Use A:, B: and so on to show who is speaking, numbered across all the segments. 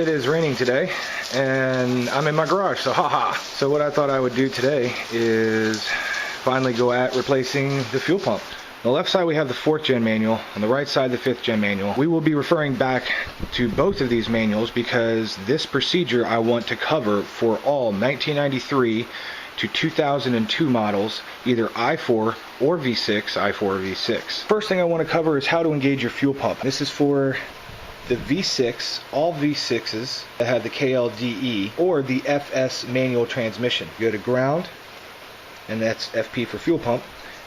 A: it is raining today and I'm in my garage, so haha. So what I thought I would do today is finally go at replacing the fuel pump. On the left side we have the 4th gen manual, on the right side the 5th gen manual. We will be referring back to both of these manuals because this procedure I want to cover for all 1993 to 2002 models, either i4 or V6, i4 or V6. First thing I want to cover is how to engage your fuel pump. This is for the V6, all V6s that have the KLDE or the FS manual transmission. You go to ground, and that's FP for fuel pump.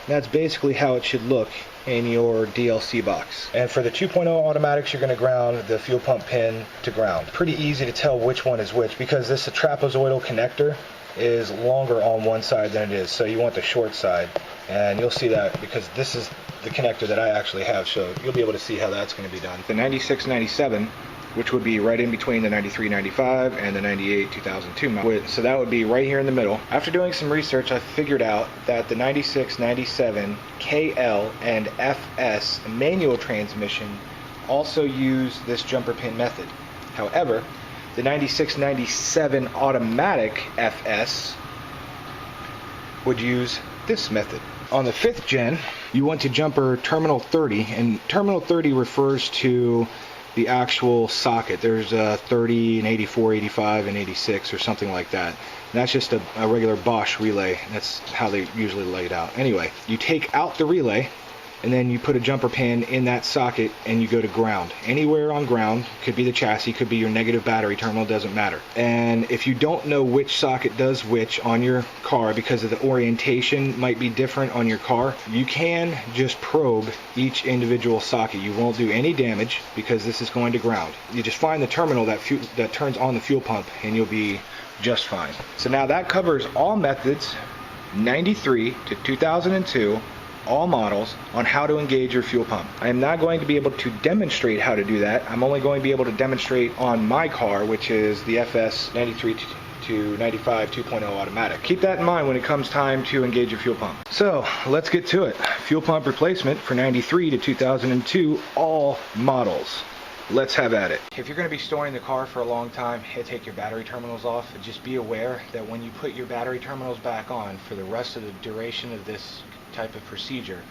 A: And that's basically how it should look in your DLC box. And for the 2.0 automatics, you're going to ground the fuel pump pin to ground. Pretty easy to tell which one is which because this trapezoidal connector is longer on one side than it is, so you want the short side, and you'll see that because this is the connector that I actually have, so you'll be able to see how that's going to be done. The 96-97, which would be right in between the 93-95 and the 98-2002 model, so that would be right here in the middle. After doing some research, I figured out that the 96-97 KL and FS manual transmission also use this jumper pin method. However, the 96-97 automatic FS would use this method. On the 5th gen, you want to jumper terminal 30, and terminal 30 refers to the actual socket. There's 30 and 84, 85, and 86 or something like that. And that's just a regular Bosch relay. That's how they usually lay it out. Anyway, you take out the relay, and then you put a jumper pin in that socket and you go to ground. Anywhere on ground, could be the chassis, could be your negative battery terminal, doesn't matter. And if you don't know which socket does which on your car because of the orientation might be different on your car, you can just probe each individual socket. You won't do any damage because this is going to ground. You just find the terminal that turns on the fuel pump and you'll be just fine. So now that covers all methods, 93 to 2002, all models, on how to engage your fuel pump. I am not going to be able to demonstrate how to do that. I'm only going to be able to demonstrate on my car, which is the FS 93 to 95 2.0 automatic. Keep that in mind when it comes time to engage your fuel pump. So let's get to it. Fuel pump replacement for 93 to 2002, all models. Let's have at it. If you're going to be storing the car for a long time, take your battery terminals off. And just be aware that when you put your battery terminals back on for the rest of the duration of this type of procedure,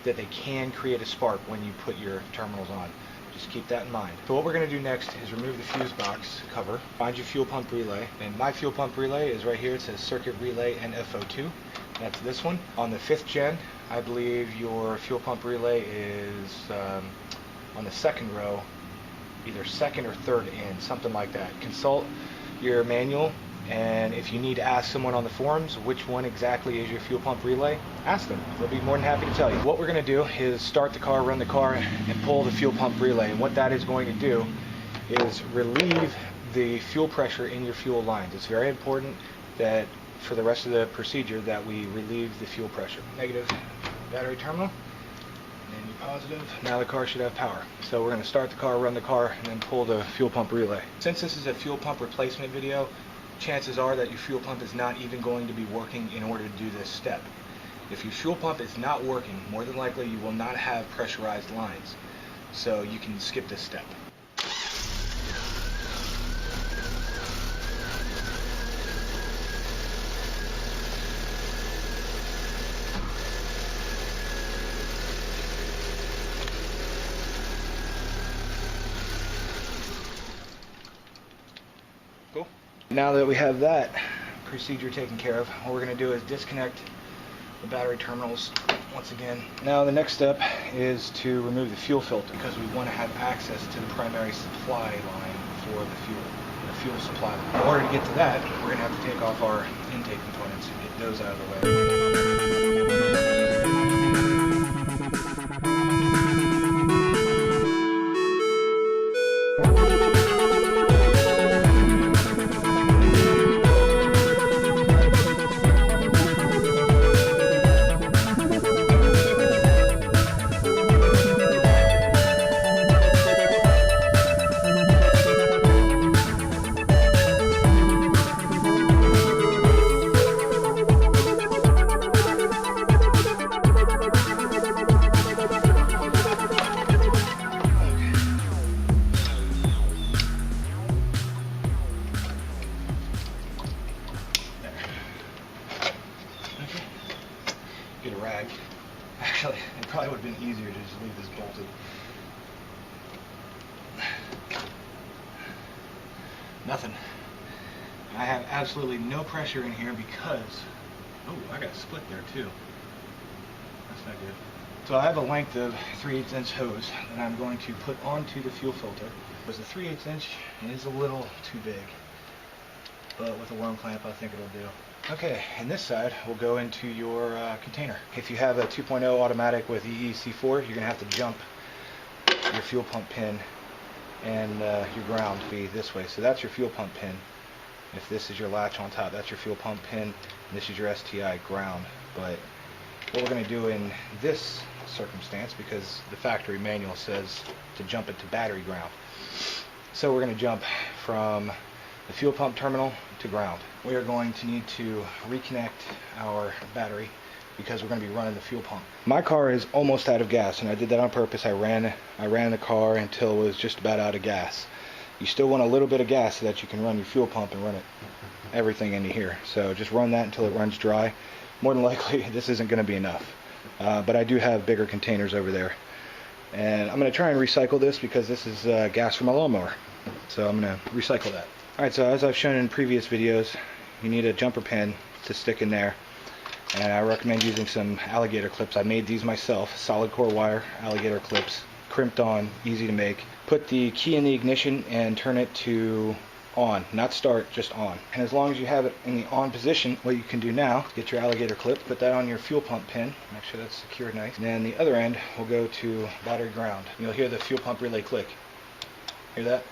A: that they can create a spark when you put your terminals on. Just keep that in mind. So what we're going to do next is remove the fuse box cover, find your fuel pump relay, and my fuel pump relay is right here. It says circuit relay NFO2. That's this one. On the 5th gen, I believe your fuel pump relay is on the 2nd row, either 2nd or 3rd in, something like that. Consult your manual, and if you need to ask someone on the forums which one exactly is your fuel pump relay, ask them. They'll be more than happy to tell you. What we're going to do is start the car, run the car, and pull the fuel pump relay. And what that is going to do is relieve the fuel pressure in your fuel lines. It's very important that for the rest of the procedure that we relieve the fuel pressure. Negative battery terminal, and your positive. Now the car should have power. So we're going to start the car, run the car, and then pull the fuel pump relay. Since this is a fuel pump replacement video, chances are that your fuel pump is not even going to be working in order to do this step. If your fuel pump is not working, more than likely you will not have pressurized lines. So you can skip this step. Cool. Now that we have that procedure taken care of, what we're going to do is disconnect the battery terminals once again. Now the next step is to remove the fuel filter because we want to have access to the primary supply line for the fuel supply line. In order to get to that, we're going to have to take off our intake components and get those out of the way. easier to just leave this bolted. Nothing. I have absolutely no pressure in here because, oh, I got a split there too. That's not good. So I have a length of 3/8 inch hose that I'm going to put onto the fuel filter. Because the 3/8 inch is a little too big, but with a worm clamp I think it'll do. Okay, and this side will go into your container. If you have a 2.0 automatic with EEC-IV, you're going to have to jump your fuel pump pin and your ground be this way. So that's your fuel pump pin. If this is your latch on top, that's your fuel pump pin, and this is your STI ground. But what we're going to do in this circumstance, because the factory manual says to jump it to battery ground, so we're going to jump from the fuel pump terminal to ground. We are going to need to reconnect our battery because we're going to be running the fuel pump. My car is almost out of gas, and I did that on purpose. I ran the car until it was just about out of gas. You still want a little bit of gas so that you can run your fuel pump and run everything into here. So just run that until it runs dry. More than likely this isn't going to be enough, but I do have bigger containers over there, and I'm going to try and recycle this because this is gas from my lawnmower, so I'm going to recycle that. Alright, so as I've shown in previous videos, you need a jumper pin to stick in there, and I recommend using some alligator clips. I made these myself, solid core wire alligator clips, crimped on, easy to make. Put the key in the ignition and turn it to on, not start, just on. And as long as you have it in the on position, what you can do now, get your alligator clip, put that on your fuel pump pin, make sure that's secured nice, and then the other end will go to battery ground. You'll hear the fuel pump relay click. Hear that?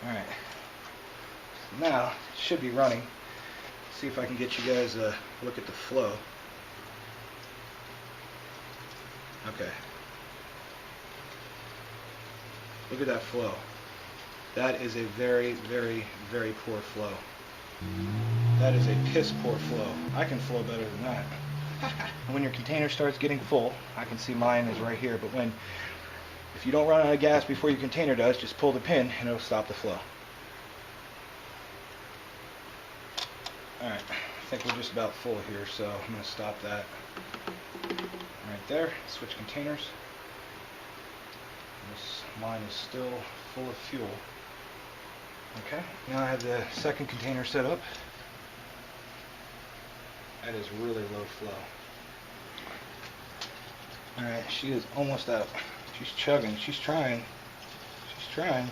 A: Alright, so now it should be running. See if I can get you guys a look at the flow. Okay. Look at that flow. That is a very, very, very poor flow. That is a piss poor flow. I can flow better than that. When your container starts getting full, I can see mine is right here, but if you don't run out of gas before your container does, just pull the pin and it'll stop the flow. Alright, I think we're just about full here, so I'm going to stop that right there. Switch containers. Mine is still full of fuel. Okay, now I have the second container set up. That is really low flow. Alright, she is almost out. She's chugging. She's trying. She's trying.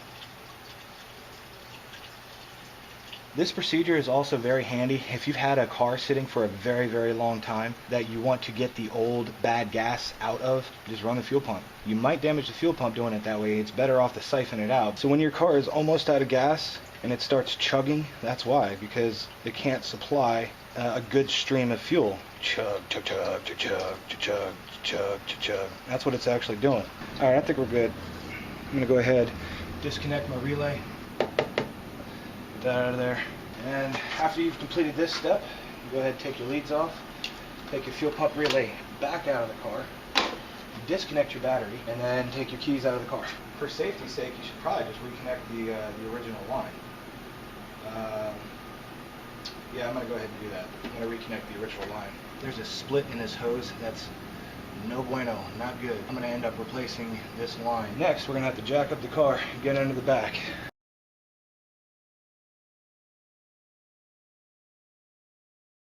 A: This procedure is also very handy if you've had a car sitting for a very, very long time that you want to get the old bad gas out of. Just run the fuel pump. You might damage the fuel pump doing it that way. It's better off to siphon it out. So when your car is almost out of gas and it starts chugging, that's why, because it can't supply a good stream of fuel. Chug, chug, chug, chug, chug, chug, chug, chug, chug. That's what it's actually doing. All right, I think we're good. I'm going to go ahead, disconnect my relay. Get that out of there. And after you've completed this step, you go ahead and take your leads off, take your fuel pump relay back out of the car, disconnect your battery, and then take your keys out of the car. For safety's sake, you should probably just reconnect the original line. Yeah, I'm going to go ahead and do that. I'm going to reconnect the original line. There's a split in this hose that's no bueno, not good. I'm going to end up replacing this line. Next, we're going to have to jack up the car and get under the back.